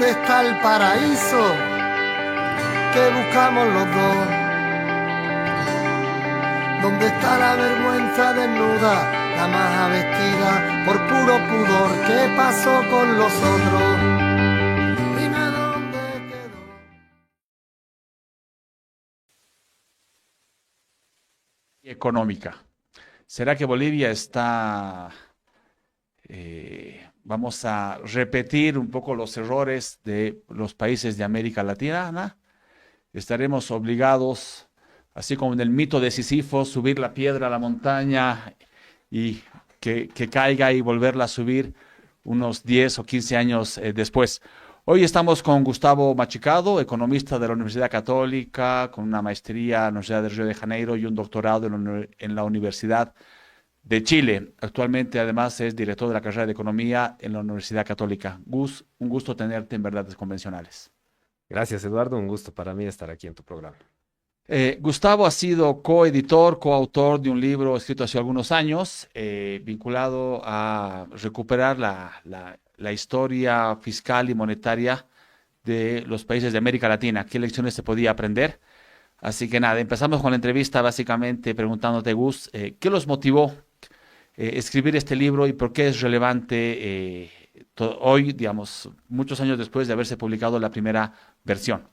¿dónde está el paraíso que buscamos los dos? ¿Dónde está la vergüenza desnuda, la maja vestida por puro pudor? ¿Qué pasó con los otros? Dime dónde quedó. Económica. ¿Será que Bolivia está, vamos a repetir un poco los errores de los países de América Latina, ¿no? Estaremos obligados, así como en el mito de Sísifo, subir la piedra a la montaña y que caiga y volverla a subir unos 10 o 15 años después. Hoy estamos con Gustavo Machicado, economista de la Universidad Católica, con una maestría en la Universidad de Río de Janeiro y un doctorado en la Universidad de Chile. Actualmente, además, es director de la carrera de Economía en la Universidad Católica. Gus, un gusto tenerte en Verdades Convencionales. Gracias, Eduardo. Un gusto para mí estar aquí en tu programa. Gustavo ha sido coeditor, coautor de un libro escrito hace algunos años, vinculado a recuperar la historia fiscal y monetaria de los países de América Latina. ¿Qué lecciones se podía aprender? Así que nada, empezamos con la entrevista básicamente preguntándote, Gus, ¿qué los motivó escribir este libro y por qué es relevante hoy, digamos, muchos años después de haberse publicado la primera versión?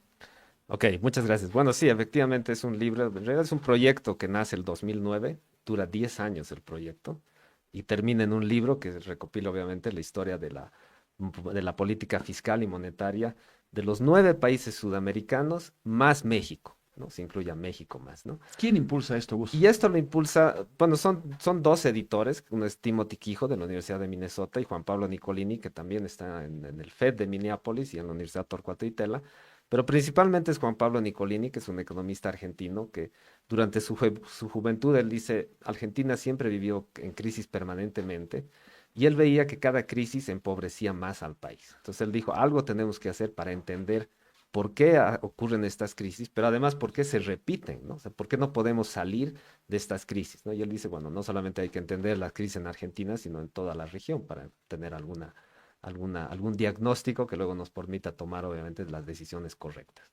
Ok, muchas gracias. Bueno, sí, efectivamente es un libro, en realidad es un proyecto que nace el 2009, dura 10 años el proyecto y termina en un libro que recopila obviamente la historia de la política fiscal y monetaria de los 9 países sudamericanos más México, ¿no? Se incluye a México más, ¿no? ¿Quién impulsa esto, Gus? Y esto lo impulsa, bueno, son dos editores, uno es Timothy Quijo de la Universidad de Minnesota y Juan Pablo Nicolini, que también está en el FED de Minneapolis y en la Universidad Torcuato Di Tella, pero principalmente es Juan Pablo Nicolini, que es un economista argentino, que durante su juventud él dice, Argentina siempre vivió en crisis permanentemente, y él veía que cada crisis empobrecía más al país. Entonces él dijo, algo tenemos que hacer para entender por qué ocurren estas crisis, pero además por qué se repiten, ¿no? O sea, por qué no podemos salir de estas crisis, ¿no? Y él dice, bueno, no solamente hay que entender la crisis en Argentina, sino en toda la región para tener algún diagnóstico que luego nos permita tomar, obviamente, las decisiones correctas.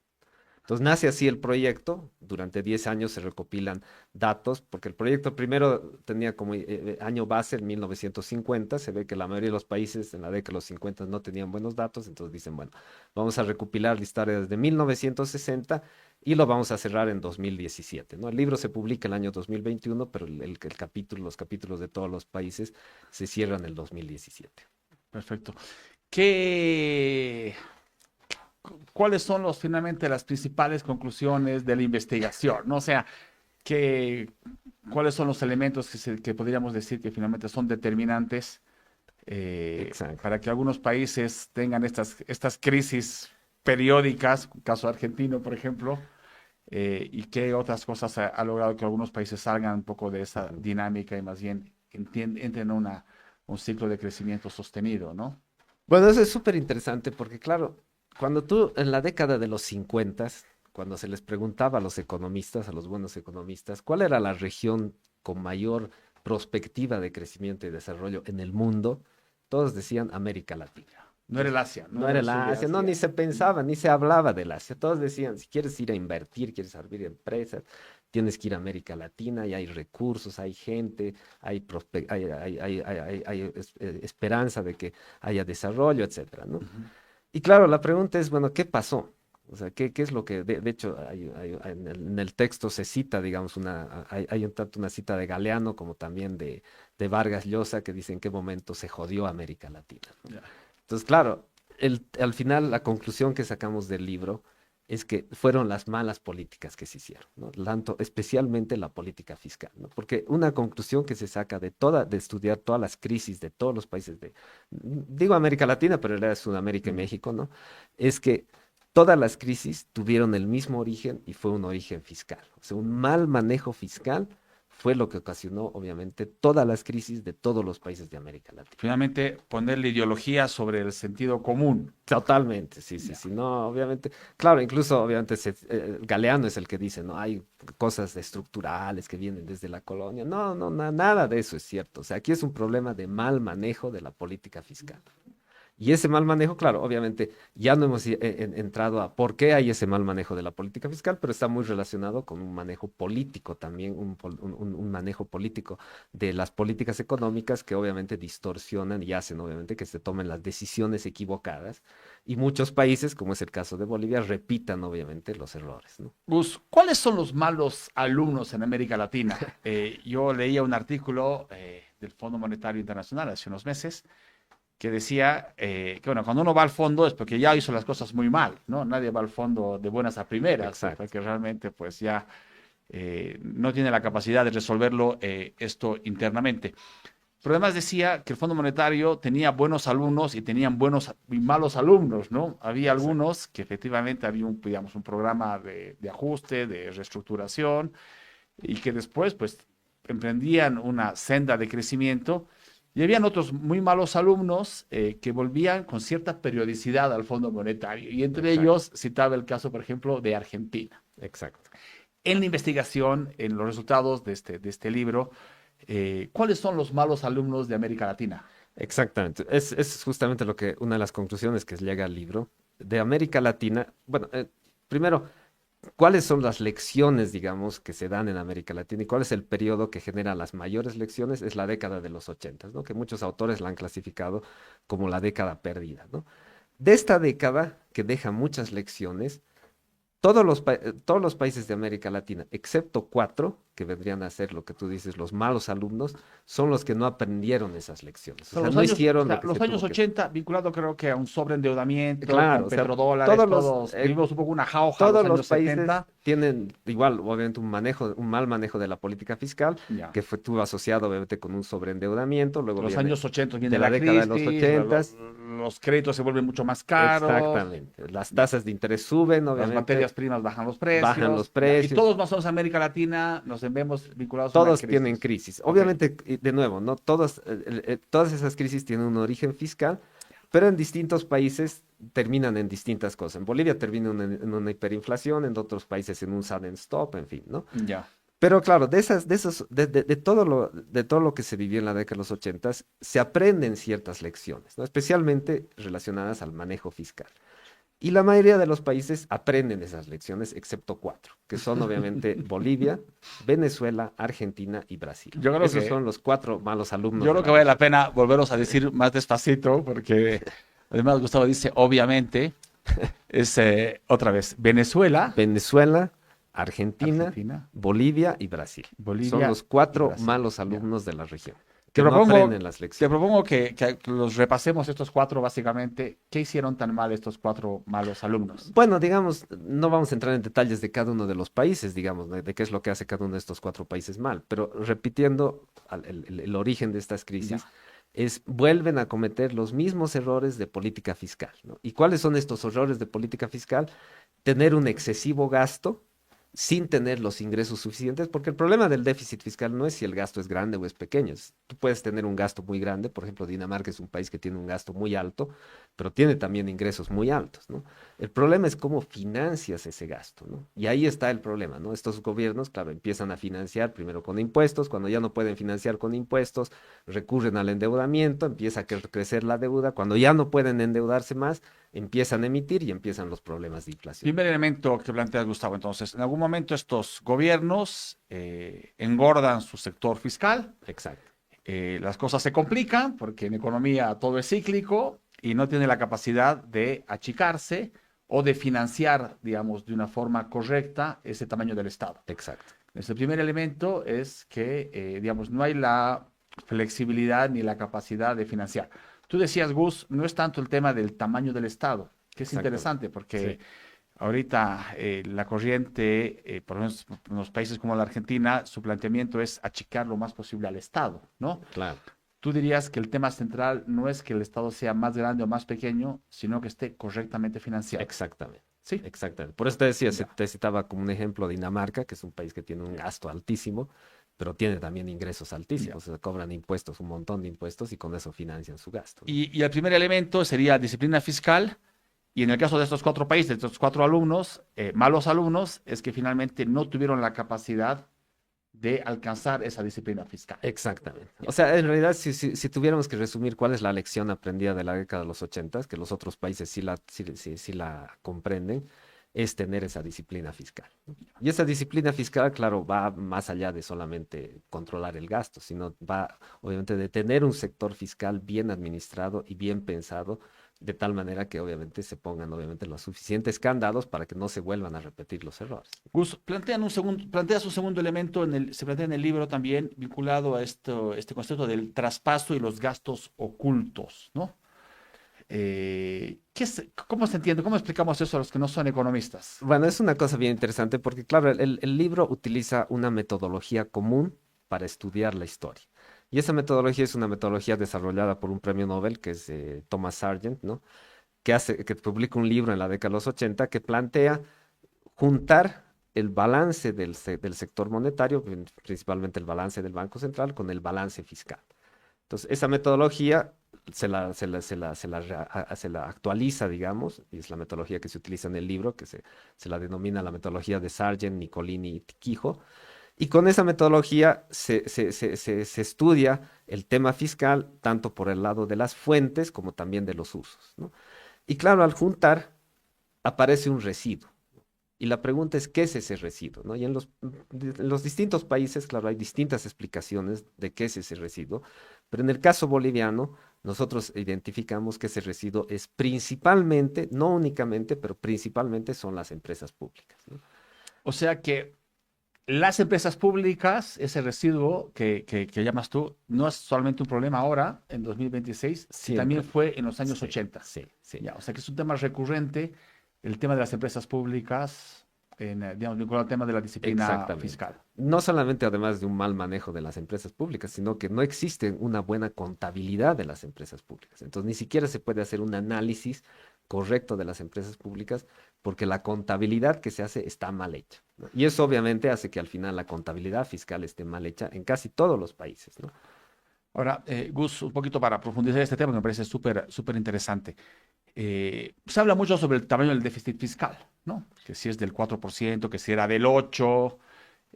Entonces nace así el proyecto, durante 10 años se recopilan datos, porque el proyecto primero tenía como año base en 1950, se ve que la mayoría de los países en la década de los 50 no tenían buenos datos, entonces dicen, bueno, vamos a recopilar la historia desde 1960 y lo vamos a cerrar en 2017, ¿no? El libro se publica el año 2021, pero los capítulos de todos los países se cierran en el 2017. Perfecto. ¿Qué, ¿Cuáles son finalmente las principales conclusiones de la investigación? ¿No? O sea, ¿qué, ¿cuáles son los elementos que podríamos decir que finalmente son determinantes Exacto. para que algunos países tengan estas crisis periódicas, caso argentino, por ejemplo, y qué otras cosas ha logrado que algunos países salgan un poco de esa Ujú. dinámica y más bien entren en un ciclo de crecimiento sostenido, ¿no? Bueno, eso es súper interesante porque, claro, cuando tú en la década de los 50, cuando se les preguntaba a los economistas, a los buenos economistas, cuál era la región con mayor perspectiva de crecimiento y desarrollo en el mundo, todos decían América Latina. No era el Asia, no No era era el el sur de Asia, no, ni Asia. se pensaba, ni se hablaba del Asia. Todos decían, si quieres ir a invertir, quieres abrir empresas, tienes que ir a América Latina y hay recursos, hay gente, hay esperanza de que haya desarrollo, etcétera, ¿no? Ujú. Y claro, la pregunta es, bueno, ¿qué pasó? O sea, ¿qué es lo que, de hecho, en el texto se cita, digamos, hay un tanto una cita de Galeano como también de Vargas Llosa que dice en qué momento se jodió América Latina, ¿no? Ya. Entonces, claro, al final la conclusión que sacamos del libro es que fueron las malas políticas que se hicieron, ¿no? Especialmente la política fiscal, ¿no? Porque una conclusión que se saca de estudiar todas las crisis de todos los países digo América Latina, pero en realidad es Sudamérica y Mm. México, ¿no? Es que todas las crisis tuvieron el mismo origen y fue un origen fiscal. O sea, un mal manejo fiscal fue lo que ocasionó, obviamente, todas las crisis de todos los países de América Latina. Finalmente, ponerle ideología sobre el sentido común. Totalmente, sí, sí, Ya. sí, no, obviamente, claro, incluso obviamente Galeano es el que dice, no, hay cosas estructurales que vienen desde la colonia, no, no, nada de eso es cierto, o sea, aquí es un problema de mal manejo de la política fiscal. Y ese mal manejo, claro, obviamente ya no hemos entrado a por qué hay ese mal manejo de la política fiscal, pero está muy relacionado con un manejo político también, un manejo político de las políticas económicas que obviamente distorsionan y hacen obviamente que se tomen las decisiones equivocadas. Y muchos países, como es el caso de Bolivia, repitan obviamente los errores, ¿no? Gus, ¿cuáles son los malos alumnos en América Latina? Yo leía un artículo del Fondo Monetario Internacional hace unos meses que decía que, bueno, cuando uno va al fondo es porque ya hizo las cosas muy mal, ¿no? Nadie va al fondo de buenas a primeras, Exacto. porque realmente pues ya no tiene la capacidad de resolverlo esto internamente. Pero además decía que el Fondo Monetario tenía buenos alumnos y tenían buenos y malos alumnos, ¿no? Había Exacto. algunos que efectivamente había un, digamos, un programa de ajuste, de reestructuración, y que después pues emprendían una senda de crecimiento. Y habían otros muy malos alumnos que volvían con cierta periodicidad al Fondo Monetario. Y entre Exacto. ellos citaba el caso, por ejemplo, de Argentina. Exacto. En la investigación, en los resultados de este libro, ¿cuáles son los malos alumnos de América Latina? Exactamente. Es justamente lo que, una de las conclusiones que llega al libro de América Latina. Bueno, primero, ¿cuáles son las lecciones, digamos, que se dan en América Latina y cuál es el periodo que genera las mayores lecciones? Es la década de los 80, ¿no? Que muchos autores la han clasificado como la década perdida, ¿no? De esta década, que deja muchas lecciones, todos los países de América Latina, excepto cuatro, que vendrían a ser lo que tú dices, los malos alumnos, son los que no aprendieron esas lecciones. O Son sea, no o hicieron lo sea, que los se años tuvo que. 80, vinculado creo que a un sobreendeudamiento Claro, con o sea, petrodólares, todos los, todos vivimos un poco una jauja todos los los años países 70. tienen igual, obviamente, un mal manejo de la política fiscal, Ya. que tuvo asociado, obviamente, con un sobreendeudamiento. Luego Los viene años 80 de viene la la década de los crisis, 80. los créditos se vuelven mucho más caros, Exactamente. Las tasas de interés suben, las obviamente, materias primas bajan los bajan los precios, ya. Y precios. todos más o menos América Latina nos vemos vinculados a una Todos tienen crisis. crisis. Ok, Obviamente, y de nuevo, ¿no? Todas esas crisis tienen un origen fiscal, pero en distintos países terminan en distintas cosas. En Bolivia termina en una hiperinflación, en otros países en un sudden stop, en fin, ¿no? ya. Pero claro, de todo lo que se vivió en la década de los 80, se aprenden ciertas lecciones, ¿no? Especialmente relacionadas al manejo fiscal. Y la mayoría de los países aprenden esas lecciones, excepto cuatro, que son obviamente Bolivia, Venezuela, Argentina y Brasil. Yo creo Esos que, son los cuatro malos alumnos yo de creo que la vale la región. pena volverlos a decir más despacito, porque además Gustavo dice, obviamente, es otra vez Venezuela, Venezuela, Argentina, Argentina, Bolivia y Brasil. Son Bolivia los y cuatro Brasil. malos Ya. alumnos de la región, Te que no propongo, aprenden las te lecciones. propongo que los repasemos estos cuatro básicamente. ¿Qué hicieron tan mal estos cuatro malos alumnos? Bueno, digamos, no vamos a entrar en detalles de cada uno de los países, digamos, de qué es lo que hace cada uno de estos cuatro países mal, pero repitiendo el origen de estas crisis, Ya. vuelven a cometer los mismos errores de política fiscal, ¿no? ¿Y cuáles son estos errores de política fiscal? Tener un excesivo gasto sin tener los ingresos suficientes, porque el problema del déficit fiscal no es si el gasto es grande o es pequeño. Tú puedes tener un gasto muy grande, por ejemplo, Dinamarca es un país que tiene un gasto muy alto, pero tiene también ingresos muy altos, ¿no? El problema es cómo financias ese gasto, ¿no? Y ahí está el problema, ¿no? Estos gobiernos, claro, empiezan a financiar primero con impuestos, cuando ya no pueden financiar con impuestos, recurren al endeudamiento, empieza a crecer la deuda, cuando ya no pueden endeudarse más, empiezan a emitir y empiezan los problemas de inflación. Primer elemento que planteas, Gustavo. Entonces, en algún momento estos gobiernos engordan su sector fiscal, Exacto, las cosas se complican porque en economía todo es cíclico y no tiene la capacidad de achicarse o de financiar, digamos, de una forma correcta ese tamaño del Estado. exacto, Nuestro primer elemento es que, digamos, no hay la flexibilidad ni la capacidad de financiar. Tú decías, Gus, no es tanto el tema del tamaño del Estado, que es exactamente. interesante porque Sí, ahorita la corriente, por lo menos en los países como la Argentina, su planteamiento es achicar lo más posible al Estado, ¿no? claro, Tú dirías que el tema central no es que el Estado sea más grande o más pequeño, sino que esté correctamente financiado. exactamente. Sí, Exactamente. Por eso te decía, ya. te citaba como un ejemplo Dinamarca, que es un país que tiene un gasto altísimo, pero tiene también ingresos Ya. altísimos. O sea, cobran impuestos, un montón de impuestos y con eso financian su gasto, ¿no? Y el primer elemento sería disciplina fiscal. Y en el caso de estos cuatro países, de estos cuatro alumnos, malos alumnos, es que finalmente no tuvieron la capacidad de alcanzar esa disciplina fiscal. Exactamente. O sea, en realidad, si tuviéramos que resumir cuál es la lección aprendida de la década de los 80, que los otros países sí la comprenden, es tener esa disciplina fiscal, ¿no? Y esa disciplina fiscal, claro, va más allá de solamente controlar el gasto, sino va, obviamente, de tener un sector fiscal bien administrado y bien pensado, de tal manera que, obviamente, se pongan, obviamente, los suficientes candados para que no se vuelvan a repetir los errores. Gus, planteas un segundo elemento, se plantea en el libro también vinculado a este concepto del traspaso y los gastos ocultos, ¿no? ¿Cómo se entiende? ¿Cómo explicamos eso a los que no son economistas? Bueno, es una cosa bien interesante porque, claro, el libro utiliza una metodología común para estudiar la historia. Y esa metodología es una metodología desarrollada por un premio Nobel, que es Thomas Sargent, ¿no? Que publica un libro en la década de los 80 que plantea juntar el balance del sector monetario, principalmente el balance del Banco Central, con el balance fiscal. Entonces, esa metodología se la actualiza, digamos, y es la metodología que se utiliza en el libro, que se la denomina la metodología de Sargent, Nicolini y Quijo. Y con esa metodología se estudia el tema fiscal tanto por el lado de las fuentes como también de los usos, ¿no? Y claro, al juntar aparece un residuo. Y la pregunta es, ¿qué es ese residuo? ¿No? Y en los distintos países, claro, hay distintas explicaciones de qué es ese residuo, pero en el caso boliviano, nosotros identificamos que ese residuo es principalmente, no únicamente, pero principalmente son las empresas públicas, ¿no? O sea que las empresas públicas, ese residuo que llamas tú, no es solamente un problema ahora, en 2026, sino también Siempre. fue en los años Sí, 80. sí, sí. Ya, o sea que es un tema recurrente, el tema de las empresas públicas, digamos, vinculado al tema de la disciplina Exactamente. fiscal. No solamente además de un mal manejo de las empresas públicas, sino que no existe una buena contabilidad de las empresas públicas. Entonces, ni siquiera se puede hacer un análisis correcto de las empresas públicas porque la contabilidad que se hace está mal hecha, ¿no? Y eso obviamente hace que al final la contabilidad fiscal esté mal hecha en casi todos los países, ¿no? Ahora, Gus, un poquito para profundizar este tema que me parece súper interesante. Se habla mucho sobre el tamaño del déficit fiscal, ¿no? Que si es del 4%, que si era del 8%,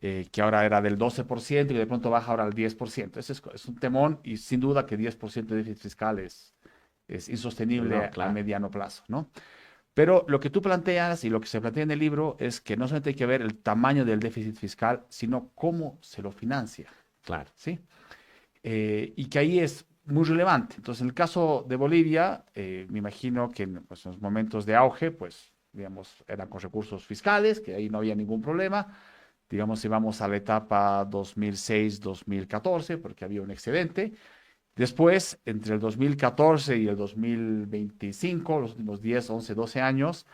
que ahora era del 12% y de pronto baja ahora al 10%. Ese es un temón y sin duda que 10% de déficit fiscal es No, insostenible a claro, mediano plazo, ¿no? Pero lo que tú planteas y lo que se plantea en el libro es que no solamente hay que ver el tamaño del déficit fiscal, sino cómo se lo financia, claro. ¿sí? Y que ahí es muy relevante. Entonces, en el caso de Bolivia, me imagino que pues, en los momentos de auge, pues, digamos, eran con recursos fiscales, que ahí no había ningún problema. Digamos, si vamos a la etapa 2006-2014, porque había un excedente. Después, entre el 2014 y el 2025, los últimos 10, 11, 12 años,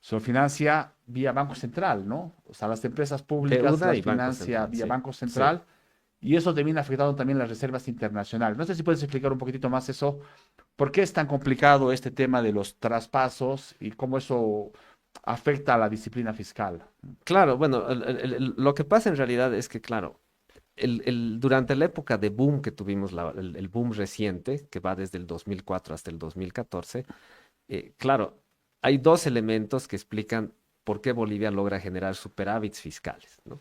se financia vía Banco Central, ¿no? O sea, las empresas públicas Deuda las y Banco financia Central, vía sí, Banco sí. Central y eso termina afectando también las reservas internacionales. No sé si puedes explicar un poquitito más eso. ¿Por qué es tan complicado este tema de los traspasos y cómo eso afecta a la disciplina fiscal? Claro, bueno, lo que pasa en realidad es que, claro, durante la época de boom que tuvimos, el boom reciente, que va desde el 2004 hasta el 2014, claro, hay dos elementos que explican por qué Bolivia logra generar superávits fiscales, ¿no?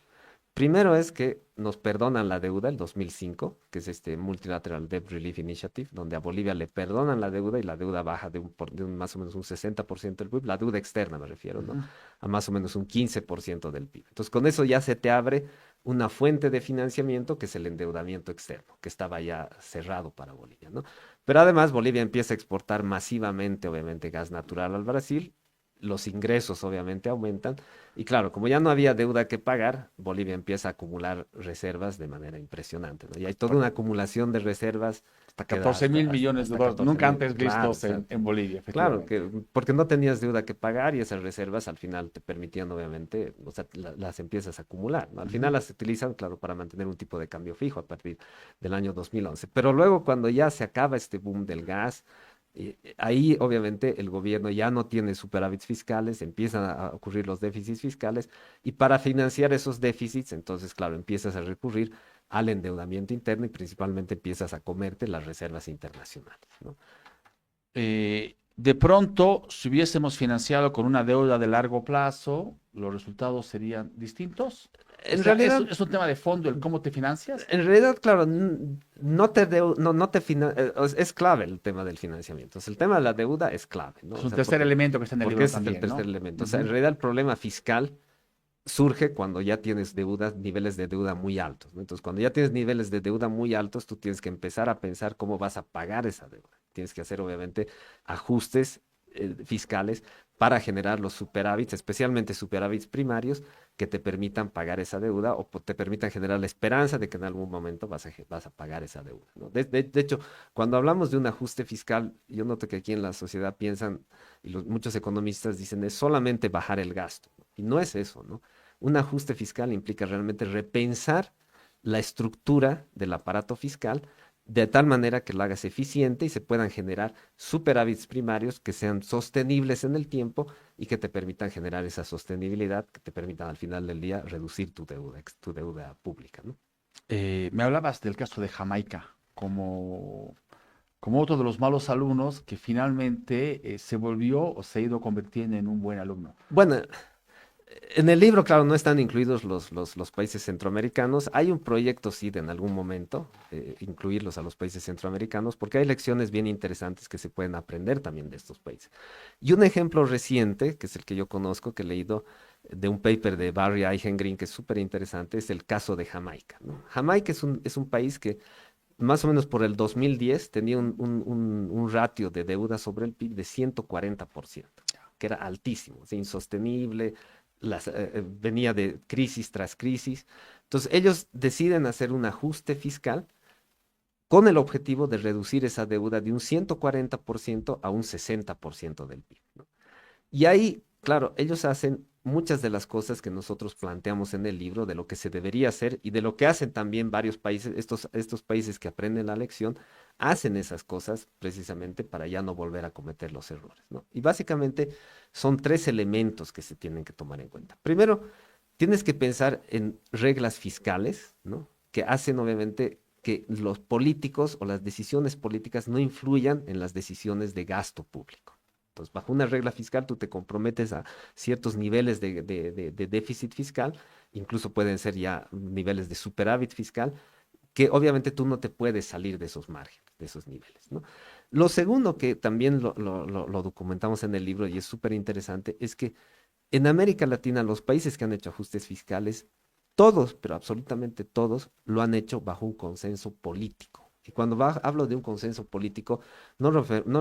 Primero es que nos perdonan la deuda el 2005, que es este Multilateral Debt Relief Initiative, donde a Bolivia le perdonan la deuda y la deuda baja de más o menos un 60% del PIB, la deuda externa me refiero, ¿no? Ujú. A más o menos un 15% del PIB. Entonces, con eso ya se te abre una fuente de financiamiento que es el endeudamiento externo, que estaba ya cerrado para Bolivia, ¿no? Pero además Bolivia empieza a exportar masivamente, obviamente, gas natural al Brasil, los ingresos obviamente aumentan y claro, como ya no había deuda que pagar, Bolivia empieza a acumular reservas de manera impresionante, ¿no? Y hay toda Hasta, una acumulación de reservas hasta que da 14 mil millones de hasta dólares, 14 nunca mil. antes Claro, vistos exacto. en Bolivia, Claro, efectivamente. porque no tenías deuda que pagar y esas reservas al final te permitían, obviamente, o sea, las empiezas a acumular, ¿no? Al Ujú. final las utilizan, claro, para mantener un tipo de cambio fijo a partir del año 2011. Pero luego, cuando ya se acaba este boom del gas, ahí, obviamente, el gobierno ya no tiene superávits fiscales, empiezan a ocurrir los déficits fiscales y para financiar esos déficits, entonces, claro, empiezas a recurrir al endeudamiento interno y principalmente empiezas a comerte las reservas internacionales, ¿no? De pronto, si hubiésemos financiado con una deuda de largo plazo, los resultados serían distintos. O En sea, realidad, es un tema de fondo el cómo te financias. claro, es clave el tema del financiamiento. O sea, el tema de la deuda es clave, ¿no? Es O un sea, tercer elemento que está en el porque libro ese es el también, tercer ¿no? elemento. O sea, en Ujú. realidad el problema fiscal surge cuando ya tienes deudas, niveles de deuda muy altos, ¿no? Entonces, cuando ya tienes niveles de deuda muy altos, tú tienes que empezar a pensar cómo vas a pagar esa deuda. Tienes que hacer, obviamente, ajustes fiscales para generar los superávits, especialmente superávits primarios, que te permitan pagar esa deuda o te permitan generar la esperanza de que en algún momento vas a pagar esa deuda, ¿no? De hecho, cuando hablamos de un ajuste fiscal, yo noto que aquí en la sociedad piensan, y muchos economistas dicen, es solamente bajar el gasto, ¿no? Y no es eso, ¿no? Un ajuste fiscal implica realmente repensar la estructura del aparato fiscal de tal manera que lo hagas eficiente y se puedan generar superávits primarios que sean sostenibles en el tiempo y que te permitan generar esa sostenibilidad, que te permitan al final del día reducir tu deuda pública, ¿no? Me hablabas del caso de Jamaica como otro de los malos alumnos que finalmente se volvió o se ha ido convirtiendo en un buen alumno. Bueno, en el libro, claro, no están incluidos los países centroamericanos. Hay un proyecto, sí, de en algún momento incluirlos a los países centroamericanos, porque hay lecciones bien interesantes que se pueden aprender también de estos países. Y un ejemplo reciente, que es el que yo conozco, que he leído de un paper de Barry Eichengreen, que es súper interesante, es el caso de Jamaica, ¿no? Jamaica es un país que más o menos por el 2010 tenía un ratio de deuda sobre el PIB de 140%, que era altísimo, o sea, insostenible, venía de crisis tras crisis. Entonces, ellos deciden hacer un ajuste fiscal con el objetivo de reducir esa deuda de un 140% a un 60% del PIB, ¿no? Y ahí, claro, ellos hacen muchas de las cosas que nosotros planteamos en el libro, de lo que se debería hacer y de lo que hacen también varios países, estos países que aprenden la lección, hacen esas cosas precisamente para ya no volver a cometer los errores, ¿no? Y básicamente son tres elementos que se tienen que tomar en cuenta. Primero, tienes que pensar en reglas fiscales, ¿no? Que hacen obviamente que los políticos o las decisiones políticas no influyan en las decisiones de gasto público. Entonces, bajo una regla fiscal, tú te comprometes a ciertos niveles de déficit fiscal, incluso pueden ser ya niveles de superávit fiscal, que obviamente tú no te puedes salir de esos márgenes, de esos niveles, ¿no? Lo segundo que también lo documentamos en el libro y es súper interesante es que en América Latina, los países que han hecho ajustes fiscales, todos, pero absolutamente todos, lo han hecho bajo un consenso político. Y cuando hablo de un consenso político, no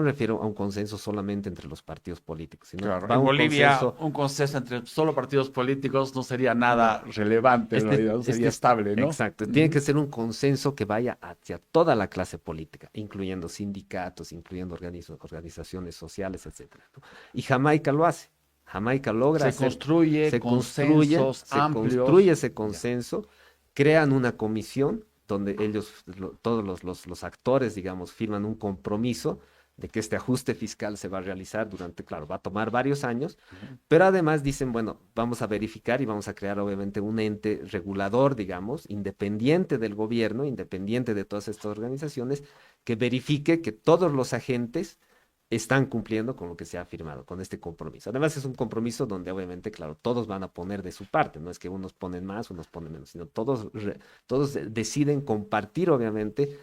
refiero a un consenso solamente entre los partidos políticos, sino Claro, va a en un Bolivia consenso, un consenso entre solo partidos políticos no sería nada relevante, en este, realidad, no este sería es, estable, ¿no? exacto, tiene Ujú. que ser un consenso que vaya hacia toda la clase política, incluyendo sindicatos, incluyendo organizaciones sociales, etcétera, ¿no? Y Jamaica lo hace. Jamaica logra Se hacer, construye consensos se construye amplios. ese Ya. consenso, crean una comisión donde ellos, todos los actores, digamos, firman un compromiso de que este ajuste fiscal se va a realizar durante, claro, va a tomar varios años, Ujú. pero además dicen, bueno, vamos a verificar y vamos a crear obviamente un ente regulador, digamos, independiente del gobierno, independiente de todas estas organizaciones, que verifique que todos los agentes están cumpliendo con lo que se ha firmado, con este compromiso. Además, es un compromiso donde obviamente, claro, todos van a poner de su parte, no es que unos ponen más, unos ponen menos, sino todos deciden compartir, obviamente,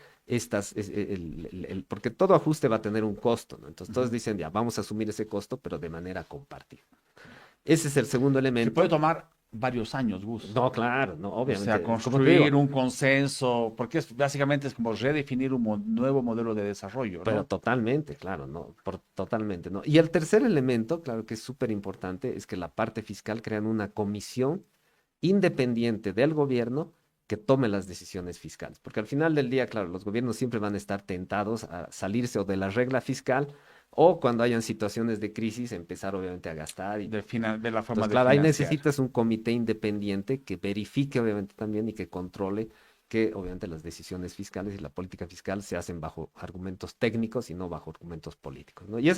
porque todo ajuste va a tener un costo, ¿no? Entonces, todos Ujú. dicen, ya, vamos a asumir ese costo, pero de manera compartida. Ese es el segundo Que puede elemento. tomar varios años, Gus. No, claro, no, O sea, obviamente, como te construir digo, un consenso, porque básicamente es como redefinir un nuevo modelo de desarrollo, pero ¿no? totalmente, claro, no, totalmente, ¿no? Y el tercer elemento, claro que es súper importante, es que la parte fiscal crean una comisión independiente del gobierno que tome las decisiones fiscales. Porque al final del día, claro, los gobiernos siempre van a estar tentados a salirse o de la regla fiscal o cuando hayan situaciones de crisis, empezar obviamente a gastar. De la forma Entonces, de claro, ahí financiar. necesitas un comité independiente que verifique obviamente también y que controle que obviamente las decisiones fiscales y la política fiscal se hacen bajo argumentos técnicos y no bajo argumentos políticos, ¿no? Y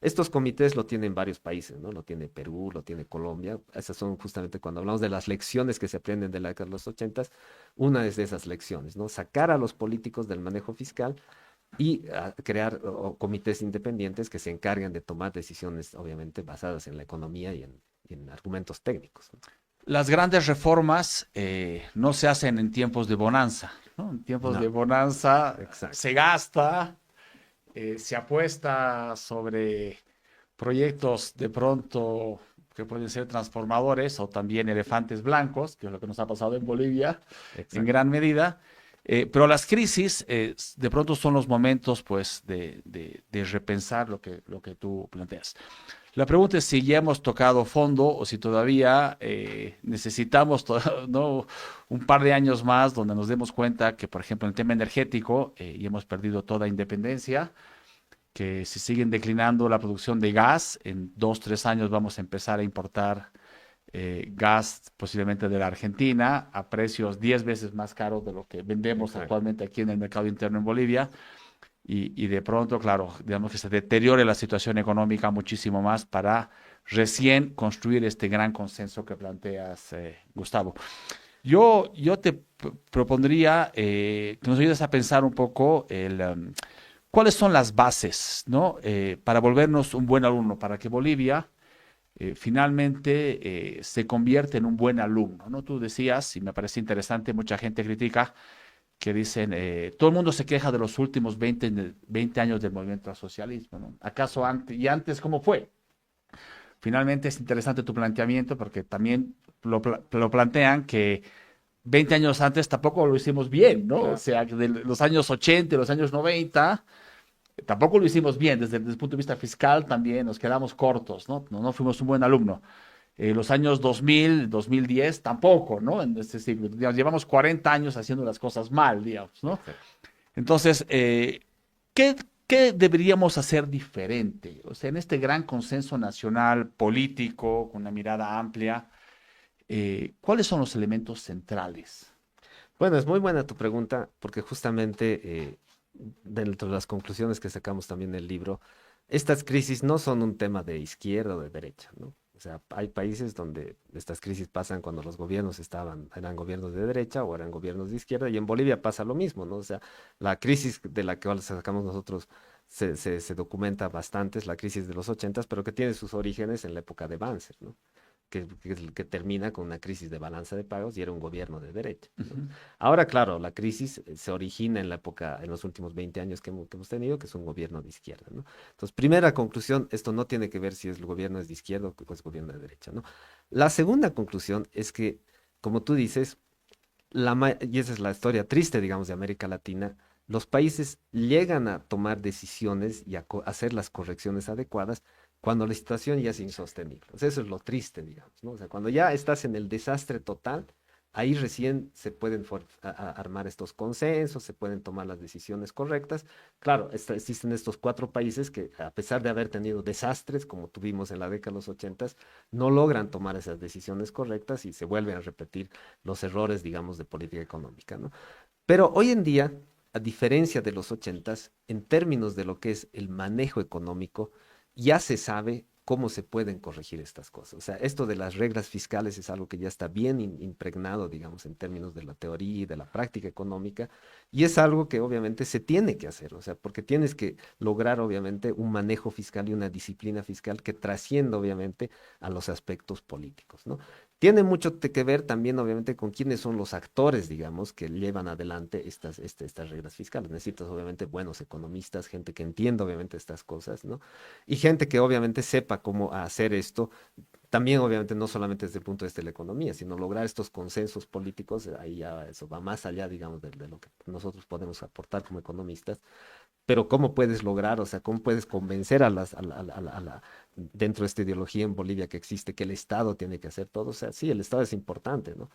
estos comités lo tienen varios países, ¿no? Lo tiene Perú, lo tiene Colombia. Esas son justamente cuando hablamos de las lecciones que se aprenden de la década de los ochentas, una es de esas lecciones, ¿no? Sacar a los políticos del manejo fiscal y crear comités independientes que se encarguen de tomar decisiones, obviamente, basadas en la economía y en argumentos técnicos, ¿no? Las grandes reformas no se hacen en tiempos de bonanza, ¿no? En tiempos de No, bonanza exacto. se gasta, se apuesta sobre proyectos de pronto que pueden ser transformadores o también elefantes blancos, que es lo que nos ha pasado en Bolivia en Exacto. gran medida. Pero las crisis de pronto son los momentos pues, de repensar lo que tú planteas. La pregunta es si ya hemos tocado fondo o si todavía necesitamos ¿no? un par de años más donde nos demos cuenta que, por ejemplo, en el tema energético ya hemos perdido toda independencia, que si siguen declinando la producción de gas, en 2, 3 años vamos a empezar a importar gas posiblemente de la Argentina a precios 10 veces más caros de lo que vendemos Exacto. actualmente aquí en el mercado interno en Bolivia. Y de pronto, claro, digamos que se deteriore la situación económica muchísimo más para recién construir este gran consenso que planteas, Gustavo. Yo te propondría que nos ayudes a pensar un poco cuáles son las bases, ¿no? Para volvernos un buen alumno, para que Bolivia finalmente se convierta en un buen alumno, ¿no? Tú decías, y me parece interesante, mucha gente critica que dicen, todo el mundo se queja de los últimos 20 años del movimiento al socialismo, ¿no? ¿Acaso antes, y antes cómo fue? Finalmente es interesante tu planteamiento porque también lo plantean que 20 años antes tampoco lo hicimos bien, ¿no? O Claro. sea, de los años 80, los años 90, tampoco lo hicimos bien. Desde el punto de vista fiscal también nos quedamos cortos, ¿no? No fuimos un buen alumno. Los años 2000, 2010 tampoco, ¿no? En este siglo. Digamos, llevamos 40 años haciendo las cosas mal, digamos, ¿no? Exacto. Entonces, ¿qué, ¿qué deberíamos hacer diferente? O sea, en este gran consenso nacional político, con una mirada amplia, ¿cuáles son los elementos centrales? Bueno, es muy buena tu pregunta porque justamente dentro de las conclusiones que sacamos también del libro, estas crisis no son un tema de izquierda o de derecha, ¿no? O sea, hay países donde estas crisis pasan cuando los gobiernos eran gobiernos de derecha o eran gobiernos de izquierda, y en Bolivia pasa lo mismo, ¿no? O sea, la crisis de la que sacamos nosotros se documenta bastante, es la crisis de los ochentas, pero que tiene sus orígenes en la época de Banzer, ¿no? Que termina con una crisis de balanza de pagos y era un gobierno de derecha, ¿no? Ujú. Ahora, claro, la crisis se origina en la época, en los últimos 20 años que hemos tenido, que es un gobierno de izquierda, ¿no? Entonces, primera conclusión, esto no tiene que ver si el gobierno es de izquierda o es gobierno de derecha, ¿no? La segunda conclusión es que, como tú dices, y esa es la historia triste, digamos, de América Latina, los países llegan a tomar decisiones y a hacer las correcciones adecuadas cuando la situación ya es insostenible. O sea, eso es lo triste, digamos, ¿no? O sea, cuando ya estás en el desastre total, ahí recién se pueden armar estos consensos, se pueden tomar las decisiones correctas. Claro, existen estos cuatro países que, a pesar de haber tenido desastres, como tuvimos en la década de los ochentas, no logran tomar esas decisiones correctas y se vuelven a repetir los errores, digamos, de política económica, ¿no? Pero hoy en día, a diferencia de los ochentas, en términos de lo que es el manejo económico, ya se sabe cómo se pueden corregir estas cosas. O sea, esto de las reglas fiscales es algo que ya está bien impregnado, digamos, en términos de la teoría y de la práctica económica, y es algo que obviamente se tiene que hacer, o sea, porque tienes que lograr obviamente un manejo fiscal y una disciplina fiscal que trascienda obviamente a los aspectos políticos, ¿no? Tiene mucho que ver también, obviamente, con quiénes son los actores, digamos, que llevan adelante estas reglas fiscales. Necesitas, obviamente, buenos economistas, gente que entienda, obviamente, estas cosas, ¿no? Y gente que, obviamente, sepa cómo hacer esto. También, obviamente, no solamente desde el punto de vista de la economía, sino lograr estos consensos políticos. Ahí ya eso va más allá, digamos, de lo que nosotros podemos aportar como economistas. Pero ¿cómo puedes lograr, o sea, cómo puedes convencer dentro de esta ideología en Bolivia que existe, que el Estado tiene que hacer todo? O sea, sí, el Estado es importante, ¿no?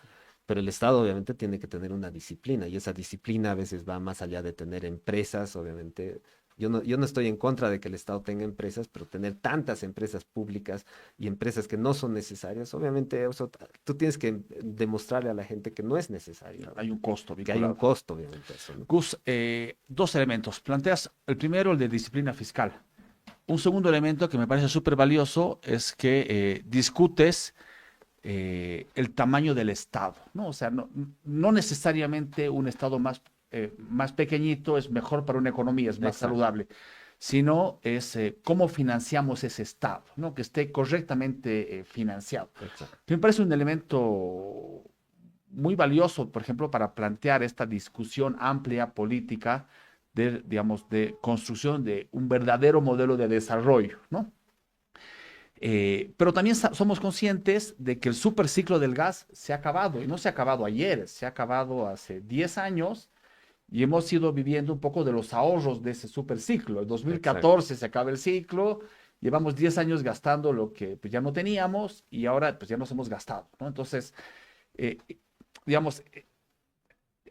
Pero el Estado obviamente tiene que tener una disciplina, y esa disciplina a veces va más allá de tener empresas, obviamente. Yo no estoy en contra de que el Estado tenga empresas, pero tener tantas empresas públicas y empresas que no son necesarias, obviamente tú tienes que demostrarle a la gente que no es necesario, ¿no? Hay un costo Que hay un vinculado. costo, obviamente, eso, ¿no? Gus, dos elementos. Planteas el primero, el de disciplina fiscal. Un segundo elemento que me parece súper valioso es que discutes el tamaño del Estado, ¿no? O sea, no necesariamente un Estado más más pequeñito es mejor para una economía, es más Exacto. saludable, sino es cómo financiamos ese Estado, ¿no? Que esté correctamente financiado. Exacto. Me parece un elemento muy valioso, por ejemplo, para plantear esta discusión amplia política de, digamos, de construcción de un verdadero modelo de desarrollo, ¿no? Pero también somos conscientes de que el superciclo del gas se ha acabado y no se ha acabado ayer, se ha acabado hace 10 años y hemos ido viviendo un poco de los ahorros de ese superciclo. En Exacto. 2014 se acaba el ciclo, llevamos 10 años gastando lo que pues, ya no teníamos y ahora pues ya nos hemos gastado, ¿no? Entonces, eh, digamos,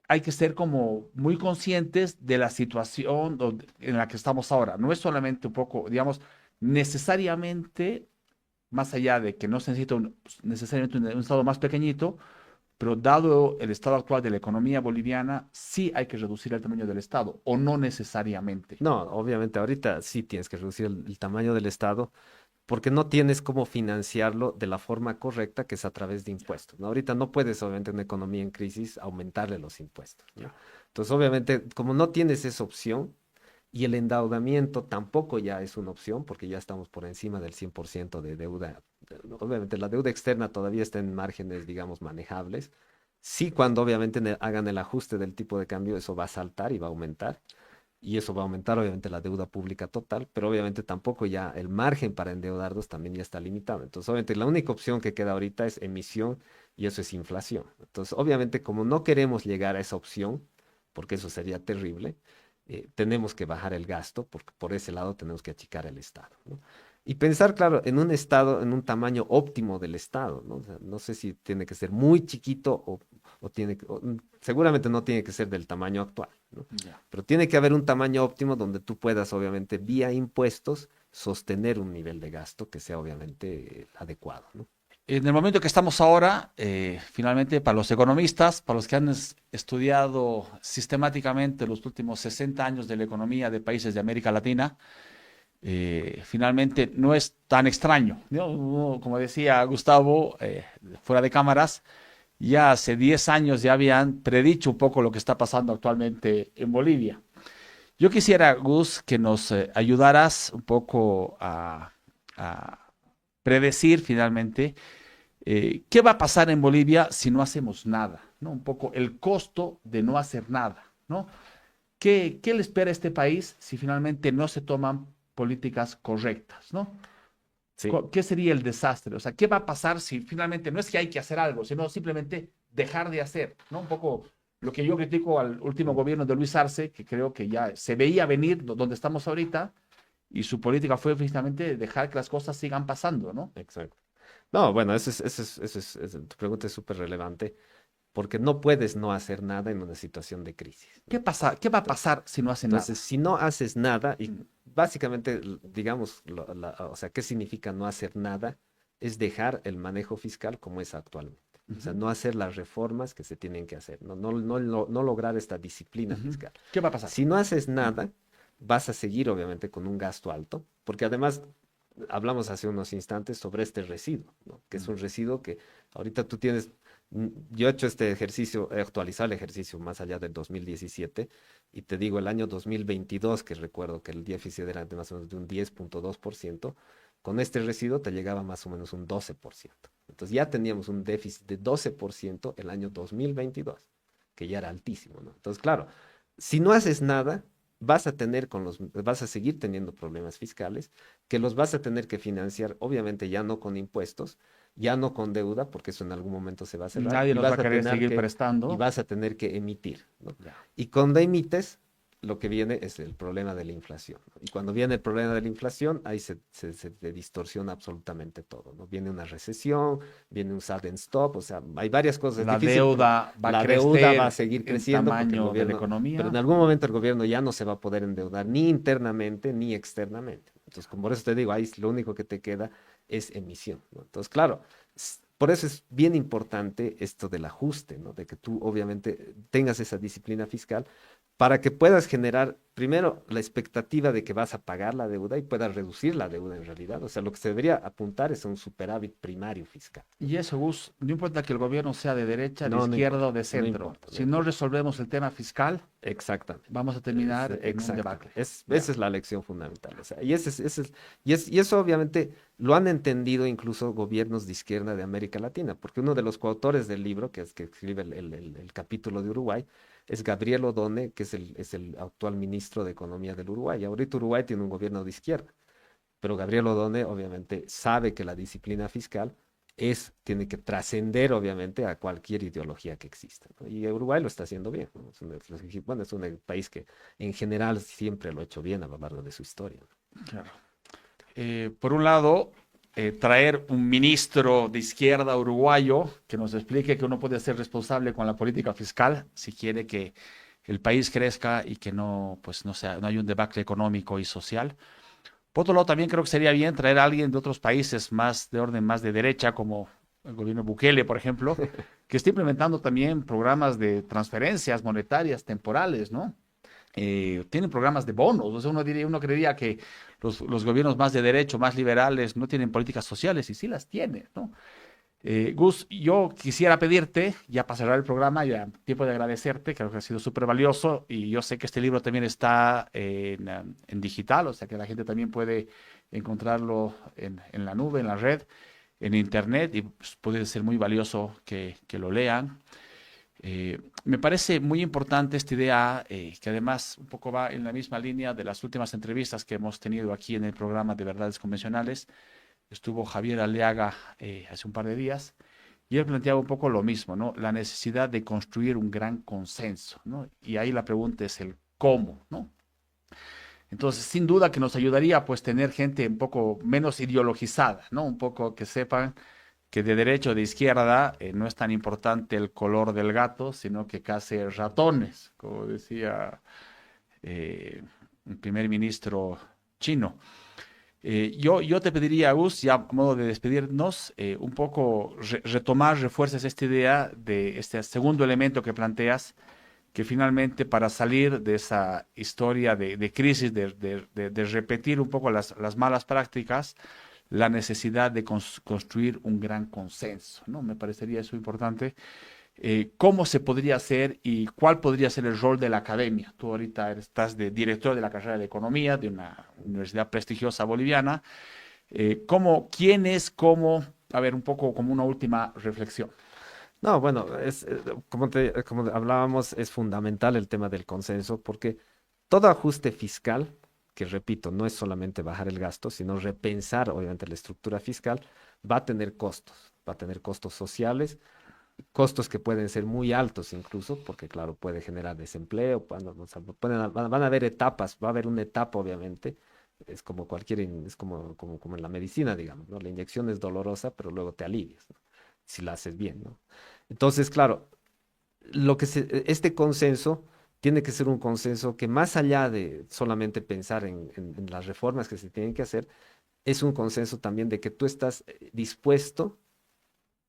hay que ser como muy conscientes de la situación en la que estamos ahora. No es solamente un poco, digamos, necesariamente más allá de que no se necesita necesariamente un Estado más pequeñito, pero dado el estado actual de la economía boliviana, sí hay que reducir el tamaño del Estado, o no necesariamente. No, obviamente ahorita sí tienes que reducir el tamaño del Estado porque no tienes cómo financiarlo de la forma correcta, que es a través de impuestos, ¿no? Ahorita no puedes, obviamente, en una economía en crisis, aumentarle los impuestos, ¿no? Ya. Entonces, obviamente, como no tienes esa opción y el endeudamiento tampoco ya es una opción, porque ya estamos por encima del 100% de deuda. Obviamente, la deuda externa todavía está en márgenes, digamos, manejables. Sí, cuando obviamente hagan el ajuste del tipo de cambio, eso va a saltar y va a aumentar y eso va a aumentar obviamente la deuda pública total, pero obviamente tampoco ya el margen para endeudarnos también ya está limitado. Entonces, obviamente la única opción que queda ahorita es emisión y eso es inflación. Entonces, obviamente como no queremos llegar a esa opción, porque eso sería terrible, tenemos que bajar el gasto, porque por ese lado tenemos que achicar el Estado, ¿no? Y pensar, claro, en un Estado, en un tamaño óptimo del Estado, ¿no? O sea, no sé si tiene que ser muy chiquito o tiene seguramente no tiene que ser del tamaño actual, ¿no? Ya. Pero tiene que haber un tamaño óptimo donde tú puedas, obviamente, vía impuestos, sostener un nivel de gasto que sea, obviamente, adecuado, ¿no? En el momento que estamos ahora, finalmente, para los economistas, para los que han estudiado sistemáticamente los últimos 60 años de la economía de países de América Latina, finalmente no es tan extraño, ¿no? Como decía Gustavo, fuera de cámaras, ya hace 10 años ya habían predicho un poco lo que está pasando actualmente en Bolivia. Yo quisiera, Gus, que nos ayudaras un poco a predecir finalmente qué va a pasar en Bolivia si no hacemos nada, ¿no? Un poco el costo de no hacer nada, ¿no? ¿Qué le espera a este país si finalmente no se toman políticas correctas, ¿no? Sí, ¿Qué sería el desastre? O sea, ¿qué va a pasar si finalmente no es que hay que hacer algo, sino simplemente dejar de hacer, ¿no? Un poco lo que yo critico al último gobierno de Luis Arce, que creo que ya se veía venir donde estamos ahorita, y su política fue precisamente dejar que las cosas sigan pasando, ¿no? exacto. No, bueno, tu pregunta es súper relevante porque no puedes no hacer nada en una situación de crisis, ¿Qué ¿no? pasa? ¿Qué va a pasar si no hacen Entonces, nada? si no haces nada, y básicamente, digamos, o sea, ¿qué significa no hacer nada? Es dejar el manejo fiscal como es actualmente. O sea, Ujú, no hacer las reformas que se tienen que hacer, no lograr esta disciplina ujú. fiscal. ¿Qué va a pasar? Si no haces nada, vas a seguir obviamente con un gasto alto, porque además hablamos hace unos instantes sobre este residuo, ¿no? Que es Mm. un residuo que ahorita tú tienes, yo he hecho este ejercicio, he actualizado el ejercicio más allá del 2017 y te digo, el año 2022, que recuerdo que el déficit era de más o menos de un 10,2%, con este residuo te llegaba más o menos un 12%. Entonces ya teníamos un déficit de 12% el año 2022, que ya era altísimo, ¿no? Entonces, claro, si no haces nada, vas a seguir teniendo problemas fiscales que los vas a tener que financiar, obviamente ya no con impuestos, ya no con deuda, porque eso en algún momento se va a cerrar, Nadie nos va a querer seguir y prestando. vas a tener que emitir, ¿no? Ya. Y cuando emites, lo que viene es el problema de la inflación, ¿no? Y cuando viene el problema de la inflación, ahí se te distorsiona absolutamente todo, ¿no? Viene una recesión, viene un sudden stop, o sea, hay varias cosas. Es La difícil, deuda va a la deuda va a crecer seguir en creciendo porque el tamaño de la gobierno, pero en economía. algún momento el gobierno ya no se va a poder endeudar ni internamente ni externamente. Entonces, como por eso te digo, ahí lo único que te queda es emisión, ¿no? Entonces, claro, por eso es bien importante esto del ajuste, ¿no? De que tú obviamente tengas esa disciplina fiscal para que puedas generar primero, la expectativa de que vas a pagar la deuda y puedas reducir la deuda en realidad. O sea, lo que se debería apuntar es a un superávit primario fiscal. Y eso, Gus, no importa que el gobierno sea de derecha, de No, no izquierda o importa, de no centro. importa, no Si no importa. resolvemos el tema fiscal, Exactamente. vamos a terminar en un Exactamente. debacle. Ya. Esa es la lección fundamental. O sea, y eso obviamente lo han entendido incluso gobiernos de izquierda de América Latina, porque uno de los coautores del libro, que es que escribe el capítulo de Uruguay, es Gabriel Odone, que es el actual ministro de Economía del Uruguay. Ahorita Uruguay tiene un gobierno de izquierda, pero Gabriel Odone obviamente sabe que la disciplina fiscal tiene que trascender obviamente a cualquier ideología que exista, ¿no? Y Uruguay lo está haciendo bien, ¿no? Bueno, es un país que en general siempre lo ha hecho bien a lo largo de su historia, ¿no? Claro. Por un lado, traer un ministro de izquierda uruguayo que nos explique que uno puede ser responsable con la política fiscal si quiere que el país crezca y que no, pues no hay un debacle económico y social. Por otro lado, también creo que sería bien traer a alguien de otros países más de orden más de derecha, como el gobierno Bukele, por ejemplo, que esté implementando también programas de transferencias monetarias temporales, ¿no? Tienen programas de bonos. O sea, uno creería que los gobiernos más de derecho, más liberales, no tienen políticas sociales y sí las tienen, ¿no? Gus, yo quisiera pedirte, ya para cerrar el programa, ya tiempo de agradecerte, creo que ha sido súper valioso y yo sé que este libro también está en digital, o sea que la gente también puede encontrarlo en la nube, en la red, en internet y pues, puede ser muy valioso que lo lean. Me parece muy importante esta idea, que además un poco va en la misma línea de las últimas entrevistas que hemos tenido aquí en el programa de Verdades Convencionales. Estuvo Javier Aliaga hace un par de días y él planteaba un poco lo mismo, ¿no? La necesidad de construir un gran consenso, ¿no? Y ahí la pregunta es el cómo, ¿no? Entonces, sin duda que nos ayudaría pues tener gente un poco menos ideologizada, ¿no? Un poco que sepan que de derecha o de izquierda no es tan importante el color del gato, sino que case ratones, como decía un primer ministro chino. Yo te pediría, Gus, ya a modo de despedirnos, un poco retomar, refuerzas esta idea de este segundo elemento que planteas, que finalmente para salir de esa historia de crisis, de repetir un poco las malas prácticas, la necesidad de construir un gran consenso, ¿no? Me parecería eso importante. ¿Cómo se podría hacer y cuál podría ser el rol de la academia? Tú ahorita estás de director de la carrera de Economía de una universidad prestigiosa boliviana. ¿Quién es, cómo? A ver, un poco como una última reflexión. No, bueno, como hablábamos, es fundamental el tema del consenso porque todo ajuste fiscal, que repito, no es solamente bajar el gasto, sino repensar, obviamente, la estructura fiscal, va a tener costos sociales, costos que pueden ser muy altos incluso, porque claro, puede generar desempleo, o sea, van a haber etapas, va a haber una etapa, obviamente, es como como en la medicina, digamos, ¿no? La inyección es dolorosa, pero luego te alivias, ¿no? Si la haces bien, ¿no? Entonces, claro, este consenso tiene que ser un consenso que más allá de solamente pensar en las reformas que se tienen que hacer, es un consenso también de que tú estás dispuesto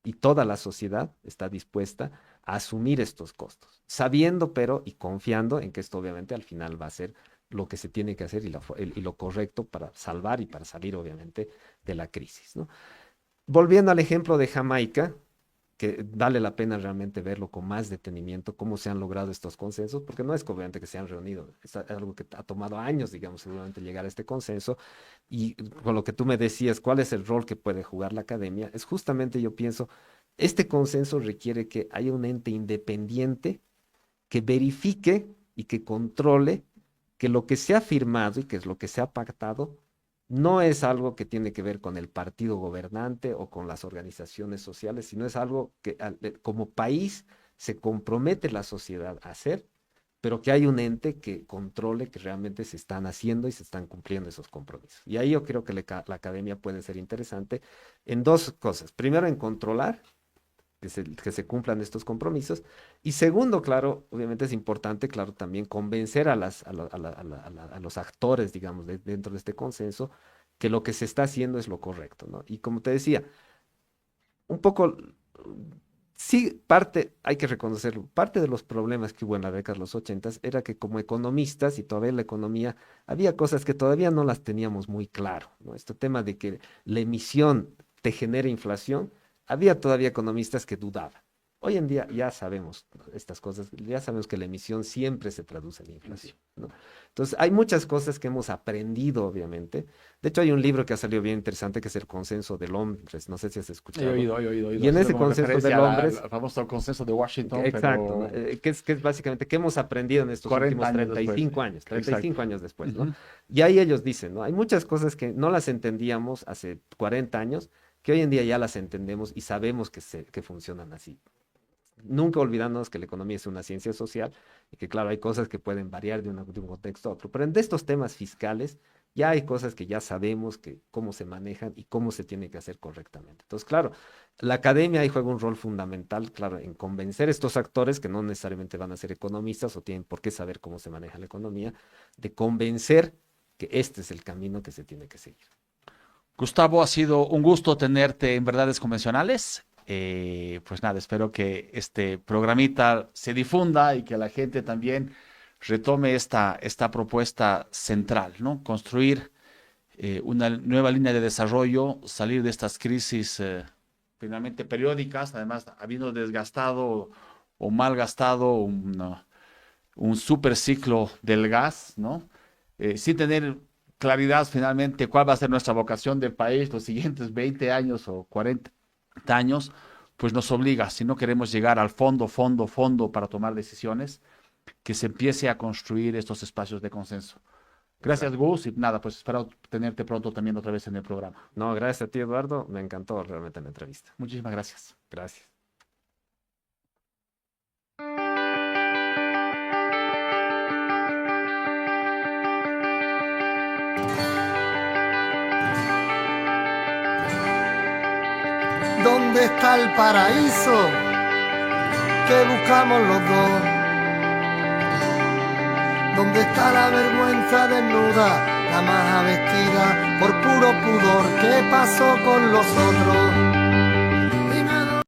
y toda la sociedad está dispuesta a asumir estos costos, sabiendo pero y confiando en que esto obviamente al final va a ser lo que se tiene que hacer y lo correcto para salvar y para salir obviamente de la crisis, ¿no? Volviendo al ejemplo de Jamaica, que vale la pena realmente verlo con más detenimiento, cómo se han logrado estos consensos, porque no es que obviamente que se han reunido, es algo que ha tomado años, digamos, seguramente llegar a este consenso, y con lo que tú me decías, cuál es el rol que puede jugar la academia, es justamente, yo pienso, este consenso requiere que haya un ente independiente que verifique y que controle que lo que se ha firmado y que es lo que se ha pactado no es algo que tiene que ver con el partido gobernante o con las organizaciones sociales, sino es algo que como país se compromete la sociedad a hacer, pero que hay un ente que controle que realmente se están haciendo y se están cumpliendo esos compromisos. Y ahí yo creo que la academia puede ser interesante en dos cosas. Primero, en controlar que se cumplan estos compromisos. Y segundo, claro, obviamente es importante, claro, también convencer a los actores, digamos, dentro de este consenso, que lo que se está haciendo es lo correcto, ¿no? Y como te decía, un poco Sí, parte, hay que reconocerlo, parte de los problemas que hubo en la década de los 80 era que como economistas y todavía en la economía, había cosas que todavía no las teníamos muy claro, ¿no? Este tema de que la emisión te genera inflación, había todavía economistas que dudaban. Hoy en día ya sabemos estas cosas, ya sabemos que la emisión siempre se traduce en inflación, ¿no? Entonces, hay muchas cosas que hemos aprendido, obviamente. De hecho, hay un libro que ha salido bien interesante que es El Consenso de Londres, no sé si has He escuchado. oído, he oído, he oído. Y Ha en sido ese como Consenso de referencia Londres, al famoso consenso de Washington, exacto, ¿no? pero Que es básicamente qué hemos aprendido en estos 40 últimos años después. 35 años, Exacto. 35 años después, ¿no? Ujú. Y ahí ellos dicen, ¿no? Hay muchas cosas que no las entendíamos hace 40 años, que hoy en día ya las entendemos y sabemos que funcionan así. Nunca olvidándonos que la economía es una ciencia social y que, claro, hay cosas que pueden variar de un contexto a otro, pero en estos temas fiscales ya hay cosas que ya sabemos que cómo se manejan y cómo se tiene que hacer correctamente. Entonces, claro, la academia ahí juega un rol fundamental, claro, en convencer a estos actores que no necesariamente van a ser economistas o tienen por qué saber cómo se maneja la economía, de convencer que este es el camino que se tiene que seguir. Gustavo, ha sido un gusto tenerte en Verdades Convencionales. Pues nada, espero que este programita se difunda y que la gente también retome esta propuesta central, ¿no? Construir una nueva línea de desarrollo, salir de estas crisis finalmente periódicas, además habiendo desgastado o mal gastado un super ciclo del gas, ¿no? Sin tener claridad finalmente cuál va a ser nuestra vocación del país los siguientes 20 años o 40 años, pues nos obliga, si no queremos llegar al fondo para tomar decisiones, que se empiece a construir estos espacios de consenso. Gracias, Exacto. Gus, y nada, pues espero tenerte pronto también otra vez en el programa. No, gracias a ti, Eduardo. Me encantó realmente la entrevista. Muchísimas gracias. Gracias. ¿Dónde está el paraíso que buscamos los dos? ¿Dónde está la vergüenza desnuda, la maja vestida por puro pudor? ¿Qué pasó con los otros?